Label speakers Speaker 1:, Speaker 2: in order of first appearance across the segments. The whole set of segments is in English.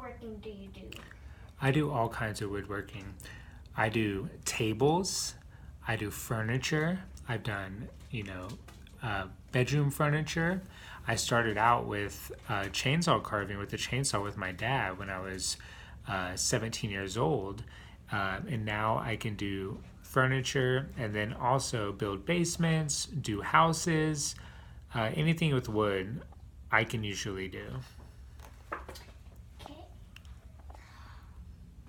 Speaker 1: woodworking do you do?
Speaker 2: I do all kinds of woodworking. I do tables, I do furniture, I've done, bedroom furniture. I started out with chainsaw carving with a chainsaw with my dad when I was 17 years old. And now I can do furniture and then also build basements, do houses, anything with wood I can usually do.
Speaker 1: Okay.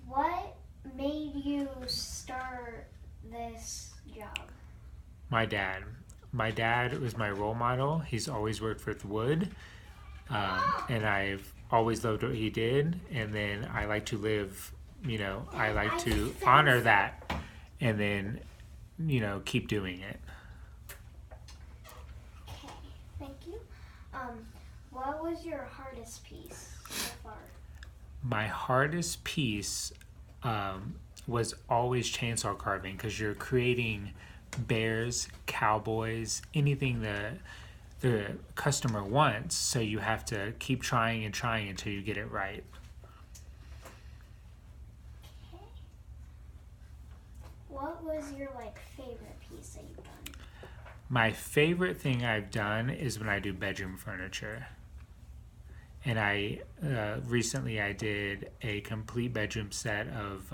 Speaker 1: What made you start this job?
Speaker 2: My dad. My dad was my role model. He's always worked with wood, and I've always loved what he did. And then I like to live, I like to honor that, and then, keep doing it.
Speaker 1: Okay, thank you. What was your hardest piece so far?
Speaker 2: My hardest piece was always chainsaw carving because you're creating bears, cowboys, anything the customer wants. So you have to keep trying and trying until you get it right.
Speaker 1: Okay. What was your favorite piece that you've done?
Speaker 2: My favorite thing I've done is when I do bedroom furniture. And I recently I did a complete bedroom set of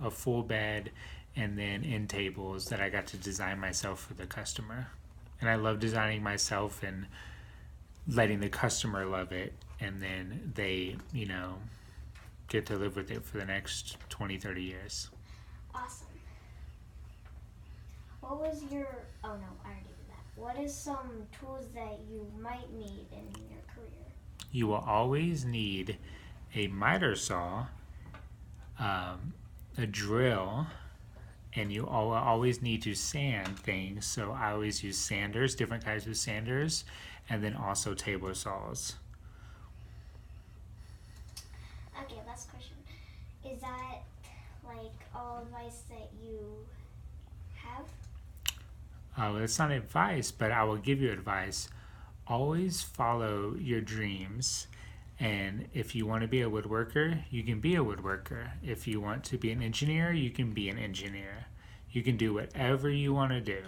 Speaker 2: a full bed and then end tables that I got to design myself for the customer. And I love designing myself and letting the customer love it, and then they, get to live with it for the next 20, 30 years.
Speaker 1: Awesome. What was your, oh no, I already did that. What is some tools that you might need in your career?
Speaker 2: You will always need a miter saw, a drill, and you always need to sand things. So I always use sanders, different types of sanders, and then also table saws.
Speaker 1: Okay, last question. Is that all advice that you have?
Speaker 2: Well, it's not advice, but I will give you advice. Always follow your dreams. And if you want to be a woodworker, you can be a woodworker. If you want to be an engineer, you can be an engineer. You can do whatever you want to do.